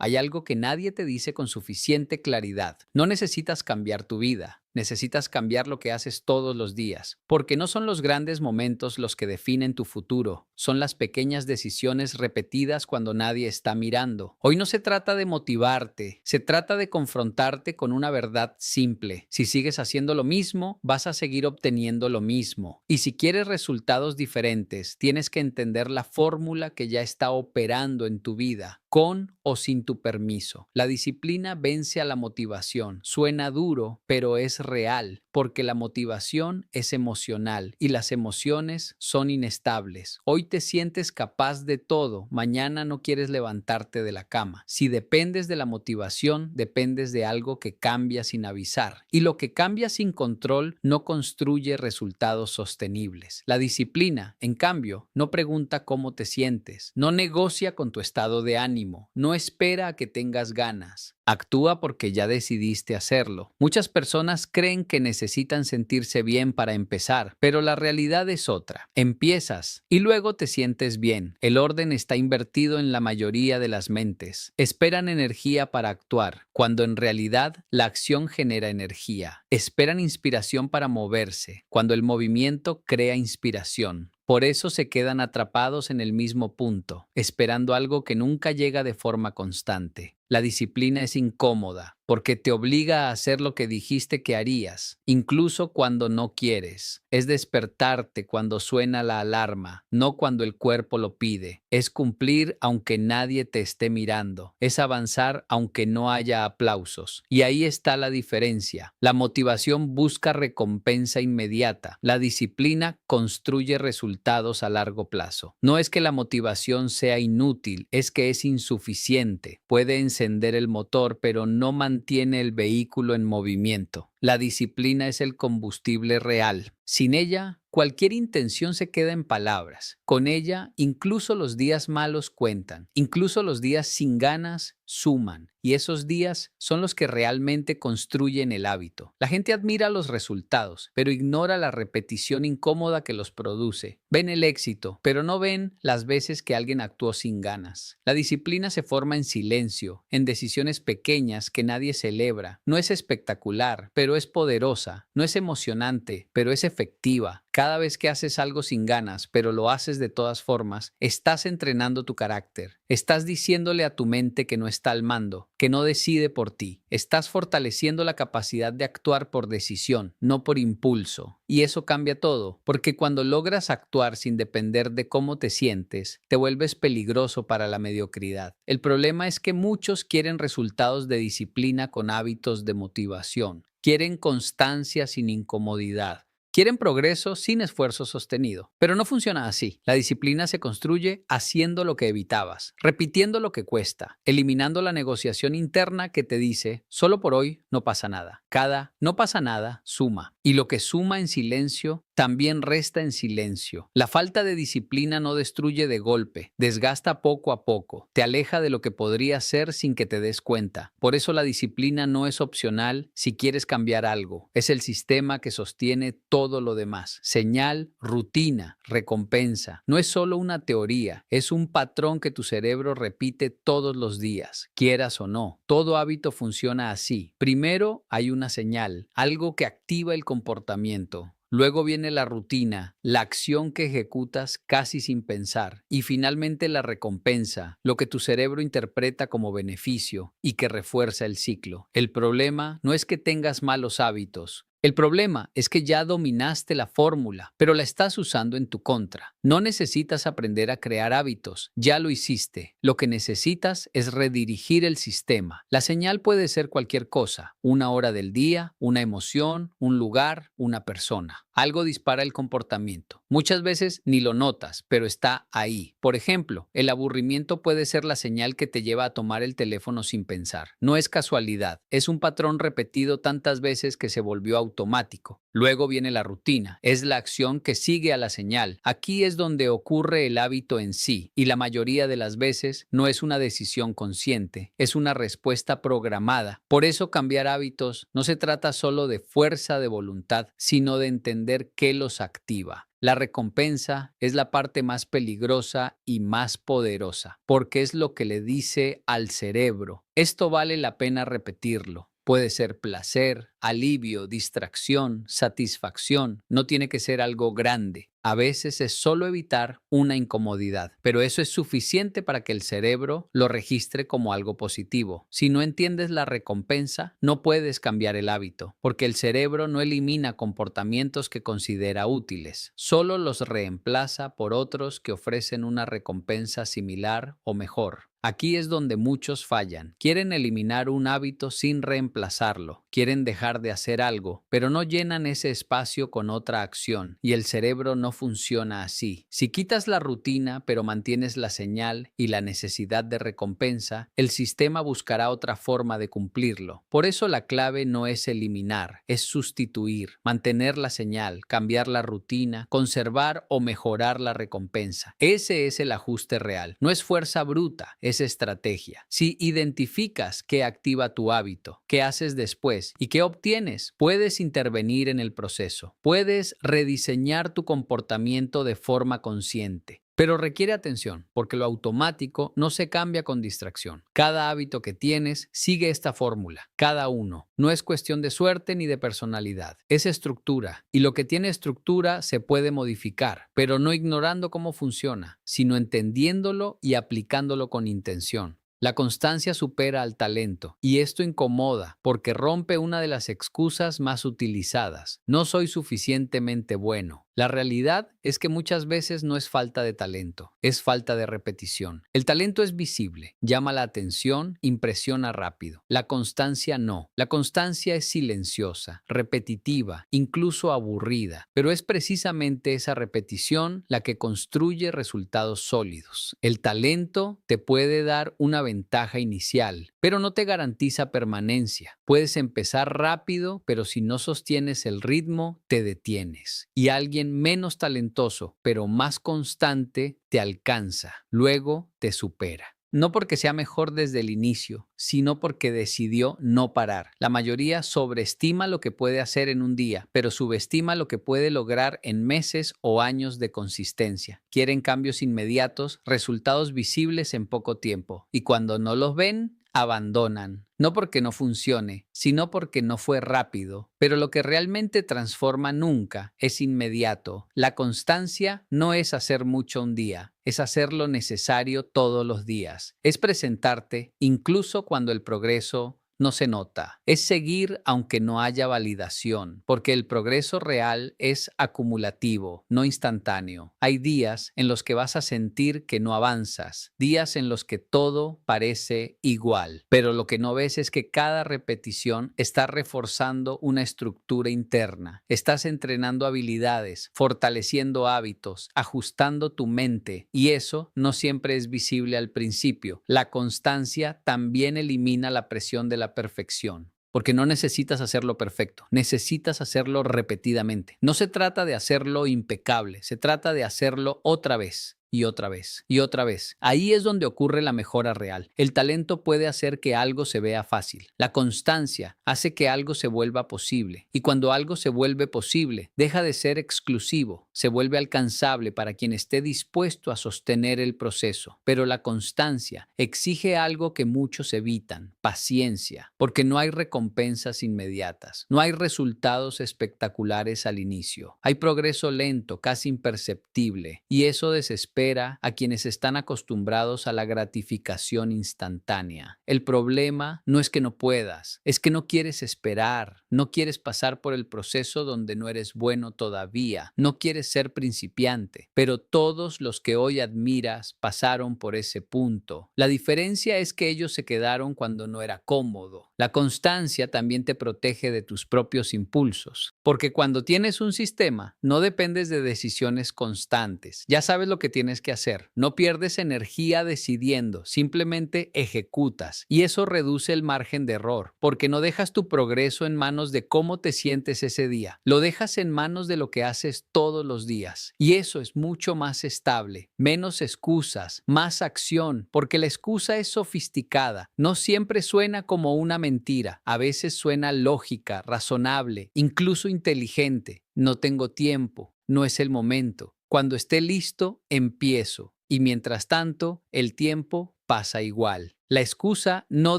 hay algo que nadie te dice con suficiente claridad. No necesitas cambiar tu vida. Necesitas cambiar lo que haces todos los días, porque no son los grandes momentos los que definen tu futuro, son las pequeñas decisiones repetidas cuando nadie está mirando. Hoy no se trata de motivarte, se trata de confrontarte con una verdad simple. Si sigues haciendo lo mismo, vas a seguir obteniendo lo mismo. Y si quieres resultados diferentes, tienes que entender la fórmula que ya está operando en tu vida, con o sin tu permiso. La disciplina vence a la motivación. Suena duro, pero es real, porque la motivación es emocional y las emociones son inestables. Hoy te sientes capaz de todo, mañana no quieres levantarte de la cama. Si dependes de la motivación, dependes de algo que cambia sin avisar. Y lo que cambia sin control no construye resultados sostenibles. La disciplina, en cambio, no pregunta cómo te sientes, no negocia con tu estado de ánimo, no espera a que tengas ganas. Actúa porque ya decidiste hacerlo. Muchas personas creen que necesitan sentirse bien para empezar, pero la realidad es otra. Empiezas y luego te sientes bien. El orden está invertido en la mayoría de las mentes. Esperan energía para actuar, cuando en realidad la acción genera energía. Esperan inspiración para moverse, cuando el movimiento crea inspiración. Por eso se quedan atrapados en el mismo punto, esperando algo que nunca llega de forma constante. La disciplina es incómoda porque te obliga a hacer lo que dijiste que harías, incluso cuando no quieres. Es despertarte cuando suena la alarma, no cuando el cuerpo lo pide. Es cumplir aunque nadie te esté mirando. Es avanzar aunque no haya aplausos. Y ahí está la diferencia. La motivación busca recompensa inmediata. La disciplina construye resultados a largo plazo. No es que la motivación sea inútil, es que es insuficiente. Puede encender el motor, pero no mantiene el vehículo en movimiento. La disciplina es el combustible real. Sin ella, cualquier intención se queda en palabras. Con ella, incluso los días malos cuentan. Incluso los días sin ganas suman. Y esos días son los que realmente construyen el hábito. La gente admira los resultados, pero ignora la repetición incómoda que los produce. Ven el éxito, pero no ven las veces que alguien actuó sin ganas. La disciplina se forma en silencio, en decisiones pequeñas que nadie celebra. No es espectacular, pero es poderosa. No es emocionante, pero es efectiva. Cada vez que haces algo sin ganas, pero lo haces de todas formas, estás entrenando tu carácter. Estás diciéndole a tu mente que no está al mando, que no decide por ti. Estás fortaleciendo la capacidad de actuar por decisión, no por impulso. Y eso cambia todo, porque cuando logras actuar sin depender de cómo te sientes, te vuelves peligroso para la mediocridad. El problema es que muchos quieren resultados de disciplina con hábitos de motivación. Quieren constancia sin incomodidad. Quieren progreso sin esfuerzo sostenido, pero no funciona así. La disciplina se construye haciendo lo que evitabas, repitiendo lo que cuesta, eliminando la negociación interna que te dice, solo por hoy no pasa nada. Cada no pasa nada suma, y lo que suma en silencio también resta en silencio. La falta de disciplina no destruye de golpe, desgasta poco a poco, te aleja de lo que podría ser sin que te des cuenta. Por eso la disciplina no es opcional si quieres cambiar algo, es el sistema que sostiene todo lo demás. Señal, rutina, recompensa. No es solo una teoría, es un patrón que tu cerebro repite todos los días, quieras o no. Todo hábito funciona así. Primero hay una señal, algo que activa el comportamiento. Luego viene la rutina, la acción que ejecutas casi sin pensar. Y finalmente la recompensa, lo que tu cerebro interpreta como beneficio y que refuerza el ciclo. El problema no es que tengas malos hábitos. El problema es que ya dominaste la fórmula, pero la estás usando en tu contra. No necesitas aprender a crear hábitos, ya lo hiciste. Lo que necesitas es redirigir el sistema. La señal puede ser cualquier cosa, una hora del día, una emoción, un lugar, una persona. Algo dispara el comportamiento. Muchas veces ni lo notas, pero está ahí. Por ejemplo, el aburrimiento puede ser la señal que te lleva a tomar el teléfono sin pensar. No es casualidad, es un patrón repetido tantas veces que se volvió automático. Luego viene la rutina, es la acción que sigue a la señal. Aquí es donde ocurre el hábito en sí, y la mayoría de las veces no es una decisión consciente, es una respuesta programada. Por eso cambiar hábitos no se trata solo de fuerza de voluntad, sino de entender qué los activa. La recompensa es la parte más peligrosa y más poderosa, porque es lo que le dice al cerebro: esto vale la pena repetirlo. Puede ser placer, alivio, distracción, satisfacción. No tiene que ser algo grande. A veces es solo evitar una incomodidad, pero eso es suficiente para que el cerebro lo registre como algo positivo. Si no entiendes la recompensa, no puedes cambiar el hábito, porque el cerebro no elimina comportamientos que considera útiles, solo los reemplaza por otros que ofrecen una recompensa similar o mejor. Aquí es donde muchos fallan. Quieren eliminar un hábito sin reemplazarlo. Quieren dejar de hacer algo, pero no llenan ese espacio con otra acción, y el cerebro no funciona así. Si quitas la rutina, pero mantienes la señal y la necesidad de recompensa, el sistema buscará otra forma de cumplirlo. Por eso la clave no es eliminar, es sustituir, mantener la señal, cambiar la rutina, conservar o mejorar la recompensa. Ese es el ajuste real. No es fuerza bruta, es estrategia. Si identificas qué activa tu hábito, qué haces después y qué obtienes, puedes intervenir en el proceso. Puedes rediseñar tu comportamiento de forma consciente. Pero requiere atención, porque lo automático no se cambia con distracción. Cada hábito que tienes sigue esta fórmula, cada uno. No es cuestión de suerte ni de personalidad, es estructura. Y lo que tiene estructura se puede modificar, pero no ignorando cómo funciona, sino entendiéndolo y aplicándolo con intención. La constancia supera al talento, y esto incomoda porque rompe una de las excusas más utilizadas: no soy suficientemente bueno. La realidad es que muchas veces no es falta de talento, es falta de repetición. El talento es visible, llama la atención, impresiona rápido. La constancia no. La constancia es silenciosa, repetitiva, incluso aburrida, pero es precisamente esa repetición la que construye resultados sólidos. El talento te puede dar una ventaja inicial, pero no te garantiza permanencia. Puedes empezar rápido, pero si no sostienes el ritmo, te detienes. Y alguien menos talentoso, pero más constante, te alcanza, luego te supera. No porque sea mejor desde el inicio, sino porque decidió no parar. La mayoría sobreestima lo que puede hacer en un día, pero subestima lo que puede lograr en meses o años de consistencia. Quieren cambios inmediatos, resultados visibles en poco tiempo, y cuando no los ven, abandonan. No porque no funcione, sino porque no fue rápido. Pero lo que realmente transforma nunca es inmediato. La constancia no es hacer mucho un día, es hacer lo necesario todos los días. Es presentarte incluso cuando el progreso no se nota. Es seguir aunque no haya validación, porque el progreso real es acumulativo, no instantáneo. Hay días en los que vas a sentir que no avanzas, días en los que todo parece igual, pero lo que no ves es que cada repetición está reforzando una estructura interna. Estás entrenando habilidades, fortaleciendo hábitos, ajustando tu mente, y eso no siempre es visible al principio. La constancia también elimina la presión de la perfección, porque no necesitas hacerlo perfecto, necesitas hacerlo repetidamente. No se trata de hacerlo impecable, se trata de hacerlo otra vez. Y otra vez, y otra vez. Ahí es donde ocurre la mejora real. El talento puede hacer que algo se vea fácil. La constancia hace que algo se vuelva posible. Y cuando algo se vuelve posible, deja de ser exclusivo, se vuelve alcanzable para quien esté dispuesto a sostener el proceso. Pero la constancia exige algo que muchos evitan: paciencia, porque no hay recompensas inmediatas, no hay resultados espectaculares al inicio. Hay progreso lento, casi imperceptible, y eso desespera a quienes están acostumbrados a la gratificación instantánea. El problema no es que no puedas, es que no quieres esperar, no quieres pasar por el proceso donde no eres bueno todavía, no quieres ser principiante, pero todos los que hoy admiras pasaron por ese punto. La diferencia es que ellos se quedaron cuando no era cómodo. La constancia también te protege de tus propios impulsos, porque cuando tienes un sistema, no dependes de decisiones constantes. Ya sabes lo que tienes que hacer. No pierdes energía decidiendo, simplemente ejecutas. Y eso reduce el margen de error, porque no dejas tu progreso en manos de cómo te sientes ese día. Lo dejas en manos de lo que haces todos los días. Y eso es mucho más estable, menos excusas, más acción, porque la excusa es sofisticada. No siempre suena como una mentira. A veces suena lógica, razonable, incluso inteligente. No tengo tiempo. no es el momento. Cuando esté listo, empiezo. Y mientras tanto, el tiempo pasa igual. La excusa no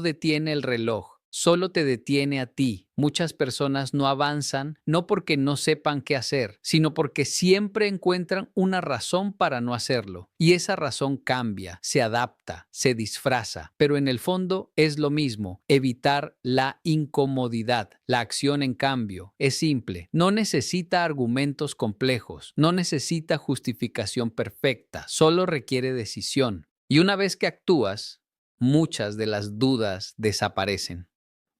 detiene el reloj, solo te detiene a ti. Muchas personas no avanzan no porque no sepan qué hacer, sino porque siempre encuentran una razón para no hacerlo. Y esa razón cambia, se adapta, se disfraza, pero en el fondo es lo mismo: evitar la incomodidad. La acción, en cambio, es simple. No necesita argumentos complejos, no necesita justificación perfecta, solo requiere decisión. Y una vez que actúas, muchas de las dudas desaparecen,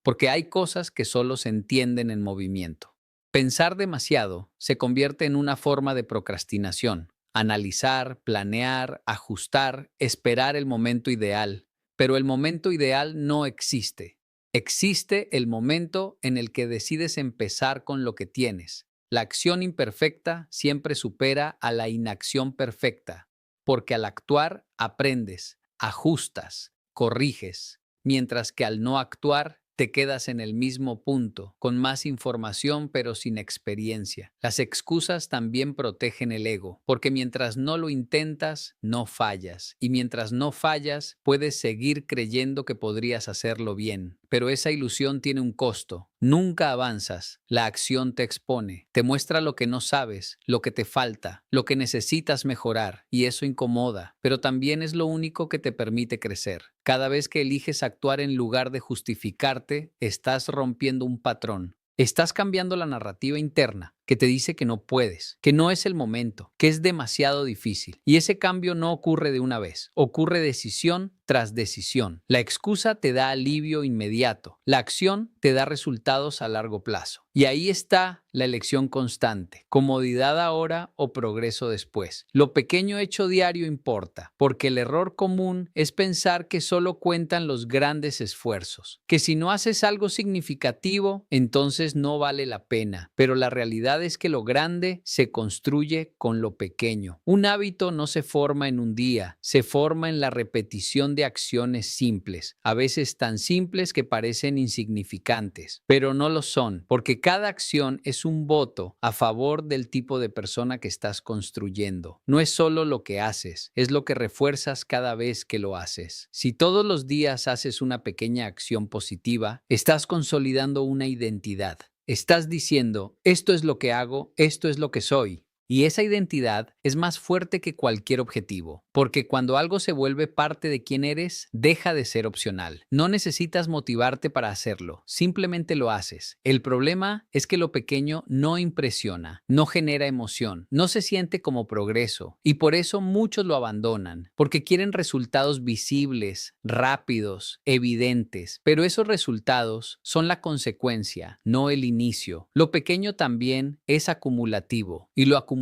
porque hay cosas que solo se entienden en movimiento. Pensar demasiado se convierte en una forma de procrastinación. Analizar, planear, ajustar, esperar el momento ideal. Pero el momento ideal no existe. Existe el momento en el que decides empezar con lo que tienes. La acción imperfecta siempre supera a la inacción perfecta, porque al actuar aprendes, ajustas, corriges, mientras que al no actuar te quedas en el mismo punto, con más información pero sin experiencia. Las excusas también protegen el ego, porque mientras no lo intentas, no fallas. Y mientras no fallas, puedes seguir creyendo que podrías hacerlo bien. Pero esa ilusión tiene un costo. Nunca avanzas. La acción te expone, te muestra lo que no sabes, lo que te falta, lo que necesitas mejorar, y eso incomoda, pero también es lo único que te permite crecer. Cada vez que eliges actuar en lugar de justificarte, estás rompiendo un patrón. Estás cambiando la narrativa interna que te dice que no puedes, que no es el momento, que es demasiado difícil. Y ese cambio no ocurre de una vez, ocurre decisión tras decisión. La excusa te da alivio inmediato, la acción te da resultados a largo plazo. Y ahí está la elección constante: comodidad ahora o progreso después. Lo pequeño hecho diario importa, porque el error común es pensar que solo cuentan los grandes esfuerzos, que si no haces algo significativo, entonces no vale la pena. Pero la realidad es que lo grande se construye con lo pequeño. Un hábito no se forma en un día, se forma en la repetición de acciones simples, a veces tan simples que parecen insignificantes, pero no lo son, porque cada acción es un voto a favor del tipo de persona que estás construyendo. No es solo lo que haces, es lo que refuerzas cada vez que lo haces. Si todos los días haces una pequeña acción positiva, estás consolidando una identidad. Estás diciendo: esto es lo que hago, esto es lo que soy. Y esa identidad es más fuerte que cualquier objetivo, porque cuando algo se vuelve parte de quién eres, deja de ser opcional. No necesitas motivarte para hacerlo, simplemente lo haces. El problema es que lo pequeño no impresiona, no genera emoción, no se siente como progreso, y por eso muchos lo abandonan, porque quieren resultados visibles, rápidos, evidentes, pero esos resultados son la consecuencia, no el inicio. Lo pequeño también es acumulativo, y lo acumulativo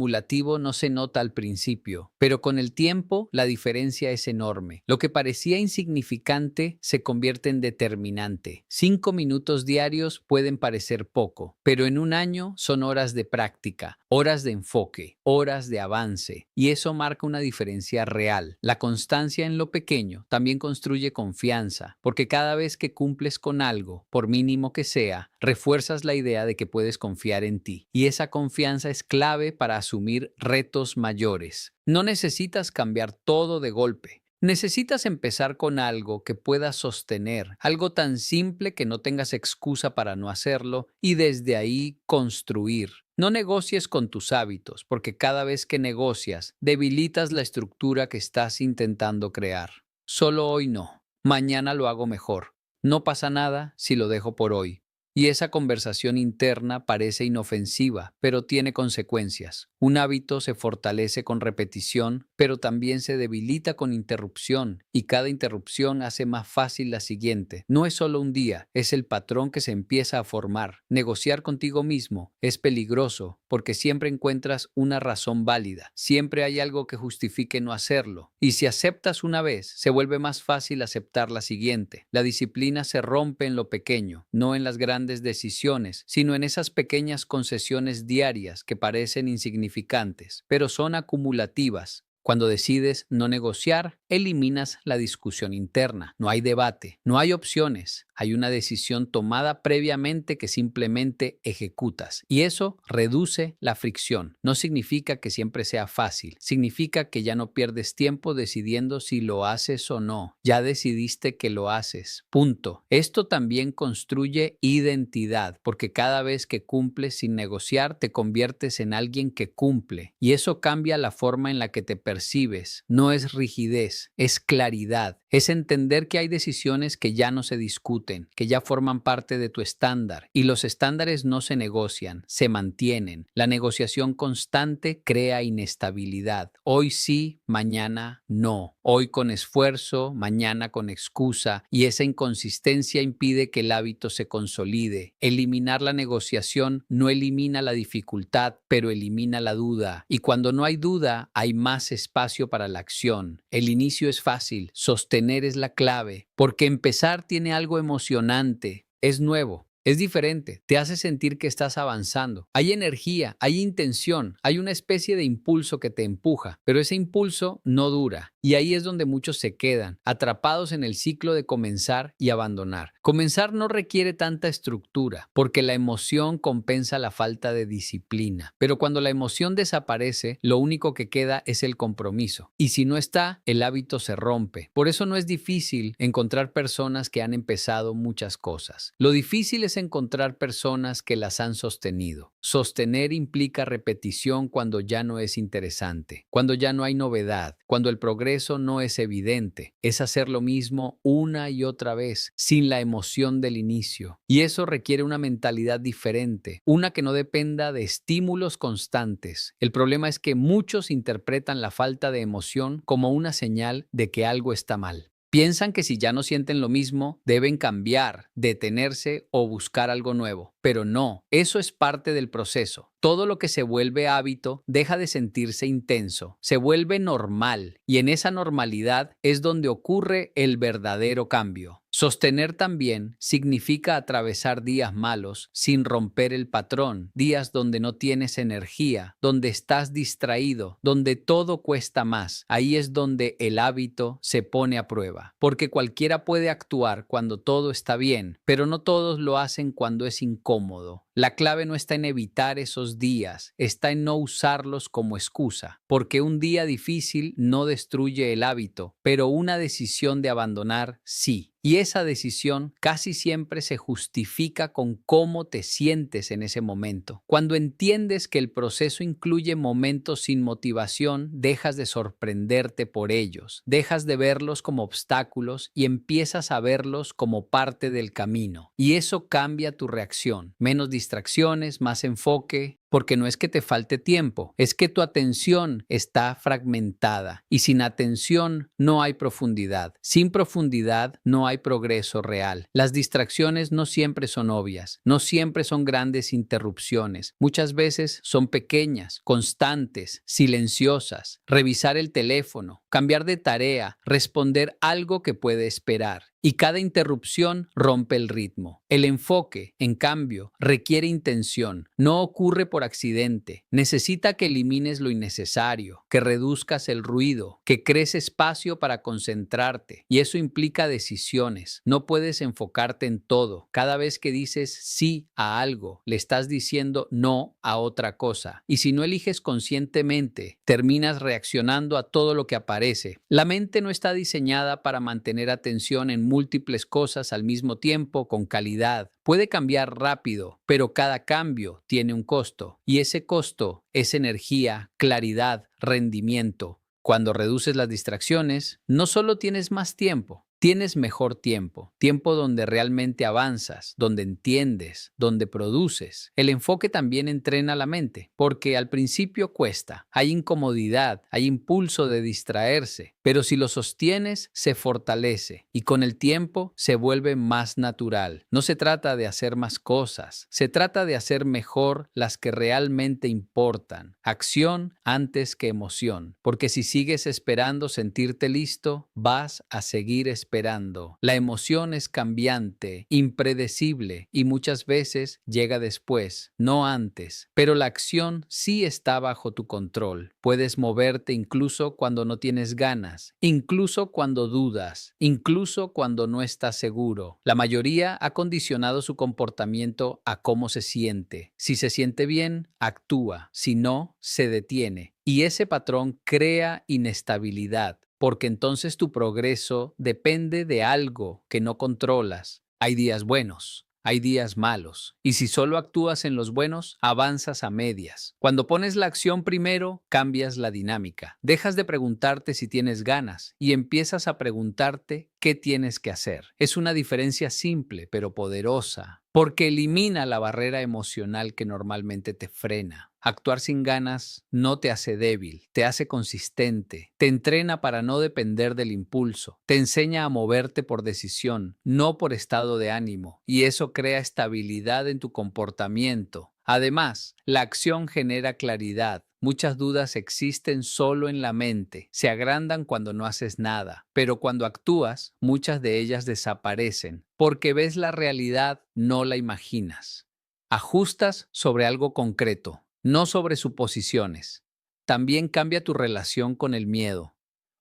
no se nota al principio, pero con el tiempo la diferencia es enorme. Lo que parecía insignificante se convierte en determinante. 5 minutos diarios pueden parecer poco, pero en un año son horas de práctica, horas de enfoque, horas de avance, y eso marca una diferencia real. La constancia en lo pequeño también construye confianza, porque cada vez que cumples con algo, por mínimo que sea, refuerzas la idea de que puedes confiar en ti, y esa confianza es clave para asumir retos mayores. No necesitas cambiar todo de golpe. Necesitas empezar con algo que puedas sostener, algo tan simple que no tengas excusa para no hacerlo, y desde ahí construir. No negocies con tus hábitos, porque cada vez que negocias, debilitas la estructura que estás intentando crear. Solo hoy no. Mañana lo hago mejor. No pasa nada si lo dejo por hoy. Y esa conversación interna parece inofensiva, pero tiene consecuencias. Un hábito se fortalece con repetición, pero también se debilita con interrupción, y cada interrupción hace más fácil la siguiente. No es solo un día, es el patrón que se empieza a formar. Negociar contigo mismo es peligroso, porque siempre encuentras una razón válida. Siempre hay algo que justifique no hacerlo. Y si aceptas una vez, se vuelve más fácil aceptar la siguiente. La disciplina se rompe en lo pequeño, no en las grandes decisiones, sino en esas pequeñas concesiones diarias que parecen insignificantes, pero son acumulativas. Cuando decides no negociar, eliminas la discusión interna. No hay debate, no hay opciones. Hay una decisión tomada previamente que simplemente ejecutas. Y eso reduce la fricción. No significa que siempre sea fácil. Significa que ya no pierdes tiempo decidiendo si lo haces o no. Ya decidiste que lo haces. Punto. Esto también construye identidad, porque cada vez que cumples sin negociar, te conviertes en alguien que cumple. Y eso cambia la forma en la que te percibes. No es rigidez, es claridad. Es entender que hay decisiones que ya no se discuten, que ya forman parte de tu estándar. Y los estándares no se negocian, se mantienen. La negociación constante crea inestabilidad. Hoy sí, mañana no. Hoy con esfuerzo, mañana con excusa. Y esa inconsistencia impide que el hábito se consolide. Eliminar la negociación no elimina la dificultad, pero elimina la duda. Y cuando no hay duda, hay más espacio para la acción. El inicio es fácil, sostener es la clave, porque empezar tiene algo emocionante, es nuevo. Es diferente, te hace sentir que estás avanzando. Hay energía, hay intención, hay una especie de impulso que te empuja, pero ese impulso no dura. Y ahí es donde muchos se quedan, atrapados en el ciclo de comenzar y abandonar. Comenzar no requiere tanta estructura, porque la emoción compensa la falta de disciplina. Pero cuando la emoción desaparece, lo único que queda es el compromiso. Y si no está, el hábito se rompe. Por eso no es difícil encontrar personas que han empezado muchas cosas. Lo difícil es encontrar personas que las han sostenido. Sostener implica repetición cuando ya no es interesante, cuando ya no hay novedad, cuando el progreso no es evidente. Es hacer lo mismo una y otra vez, sin la emoción del inicio. Y eso requiere una mentalidad diferente, una que no dependa de estímulos constantes. El problema es que muchos interpretan la falta de emoción como una señal de que algo está mal. Piensan que si ya no sienten lo mismo, deben cambiar, detenerse o buscar algo nuevo. Pero no, eso es parte del proceso. Todo lo que se vuelve hábito deja de sentirse intenso, se vuelve normal y en esa normalidad es donde ocurre el verdadero cambio. Sostener también significa atravesar días malos sin romper el patrón, días donde no tienes energía, donde estás distraído, donde todo cuesta más. Ahí es donde el hábito se pone a prueba, porque cualquiera puede actuar cuando todo está bien, pero no todos lo hacen cuando es incómodo. La clave no está en evitar esos días, está en no usarlos como excusa, porque un día difícil no destruye el hábito, pero una decisión de abandonar sí. Y esa decisión casi siempre se justifica con cómo te sientes en ese momento. Cuando entiendes que el proceso incluye momentos sin motivación, dejas de sorprenderte por ellos, dejas de verlos como obstáculos y empiezas a verlos como parte del camino. Y eso cambia tu reacción. Menos distracciones, más enfoque, porque no es que te falte tiempo, es que tu atención está fragmentada y sin atención no hay profundidad. Sin profundidad no hay progreso real. Las distracciones no siempre son obvias, no siempre son grandes interrupciones. Muchas veces son pequeñas, constantes, silenciosas. Revisar el teléfono, cambiar de tarea, responder algo que puede esperar. Y cada interrupción rompe el ritmo. El enfoque, en cambio, requiere intención. No ocurre por accidente. Necesita que elimines lo innecesario, que reduzcas el ruido, que crees espacio para concentrarte. Y eso implica decisiones. No puedes enfocarte en todo. Cada vez que dices sí a algo, le estás diciendo no a otra cosa. Y si no eliges conscientemente, terminas reaccionando a todo lo que aparece. La mente no está diseñada para mantener atención en múltiples cosas al mismo tiempo con calidad. Puede cambiar rápido, pero cada cambio tiene un costo, y ese costo es energía, claridad, rendimiento. Cuando reduces las distracciones, no solo tienes más tiempo, tienes mejor tiempo, tiempo donde realmente avanzas, donde entiendes, donde produces. El enfoque también entrena la mente, porque al principio cuesta, hay incomodidad, hay impulso de distraerse, pero si lo sostienes, se fortalece y con el tiempo se vuelve más natural. No se trata de hacer más cosas, se trata de hacer mejor las que realmente importan. Acción antes que emoción, porque si sigues esperando sentirte listo, vas a seguir esperando esperando. La emoción es cambiante, impredecible y muchas veces llega después, no antes. Pero la acción sí está bajo tu control. Puedes moverte incluso cuando no tienes ganas, incluso cuando dudas, incluso cuando no estás seguro. La mayoría ha condicionado su comportamiento a cómo se siente. Si se siente bien, actúa. Si no, se detiene. Y ese patrón crea inestabilidad, porque entonces tu progreso depende de algo que no controlas. Hay días buenos, hay días malos, y si solo actúas en los buenos, avanzas a medias. Cuando pones la acción primero, cambias la dinámica. Dejas de preguntarte si tienes ganas y empiezas a preguntarte qué tienes que hacer. Es una diferencia simple, pero poderosa, porque elimina la barrera emocional que normalmente te frena. Actuar sin ganas no te hace débil, te hace consistente, te entrena para no depender del impulso, te enseña a moverte por decisión, no por estado de ánimo, y eso crea estabilidad en tu comportamiento. Además, la acción genera claridad. Muchas dudas existen solo en la mente, se agrandan cuando no haces nada, pero cuando actúas, muchas de ellas desaparecen, porque ves la realidad, no la imaginas. Ajustas sobre algo concreto, no sobre suposiciones. También cambia tu relación con el miedo,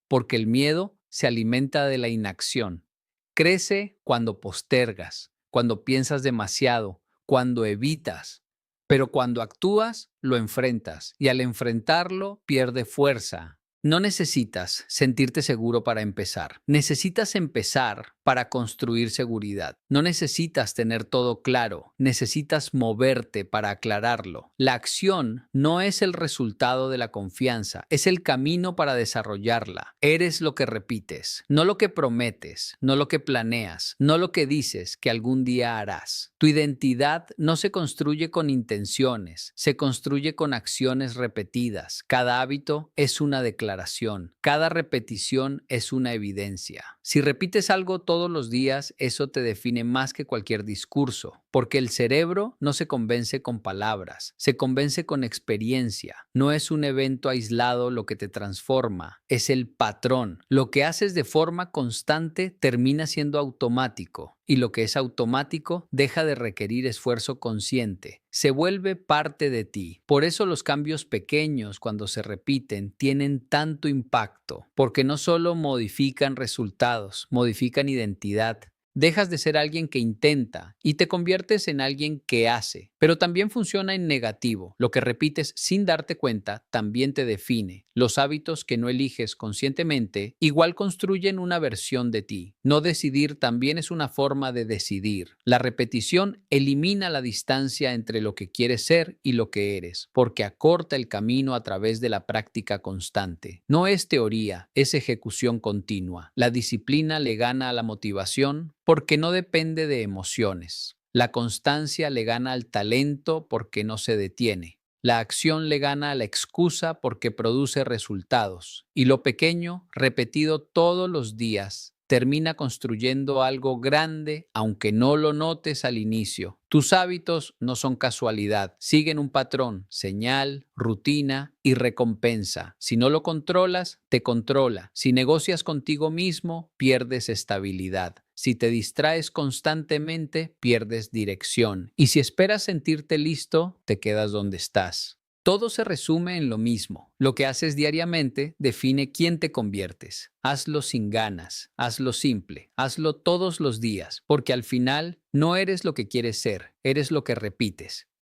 porque el miedo se alimenta de la inacción. Crece cuando postergas, cuando piensas demasiado, cuando evitas. Pero cuando actúas, lo enfrentas y al enfrentarlo pierde fuerza. No necesitas sentirte seguro para empezar. Necesitas empezar para construir seguridad. No necesitas tener todo claro. Necesitas moverte para aclararlo. La acción no es el resultado de la confianza, es el camino para desarrollarla. Eres lo que repites, no lo que prometes, no lo que planeas, no lo que dices que algún día harás. Tu identidad no se construye con intenciones, se construye con acciones repetidas. Cada hábito es una declaración. Cada repetición es una evidencia. Si repites algo todos los días, eso te define más que cualquier discurso, porque el cerebro no se convence con palabras, se convence con experiencia. No es un evento aislado lo que te transforma, es el patrón. Lo que haces de forma constante termina siendo automático, y lo que es automático deja de requerir esfuerzo consciente. Se vuelve parte de ti. Por eso los cambios pequeños, cuando se repiten, tienen tanto impacto, porque no solo modifican resultados, modifican identidad. Dejas de ser alguien que intenta y te conviertes en alguien que hace, pero también funciona en negativo. Lo que repites sin darte cuenta también te define. Los hábitos que no eliges conscientemente igual construyen una versión de ti. No decidir también es una forma de decidir. La repetición elimina la distancia entre lo que quieres ser y lo que eres, porque acorta el camino a través de la práctica constante. No es teoría, es ejecución continua. La disciplina le gana a la motivación porque no depende de emociones. La constancia le gana al talento porque no se detiene. La acción le gana a la excusa porque produce resultados. Y lo pequeño, repetido todos los días, termina construyendo algo grande, aunque no lo notes al inicio. Tus hábitos no son casualidad, siguen un patrón, señal, rutina y recompensa. Si no lo controlas, te controla. Si negocias contigo mismo, pierdes estabilidad. Si te distraes constantemente, pierdes dirección. Y si esperas sentirte listo, te quedas donde estás. Todo se resume en lo mismo. Lo que haces diariamente define quién te conviertes. Hazlo sin ganas, hazlo simple, hazlo todos los días, porque al final no eres lo que quieres ser, eres lo que repites.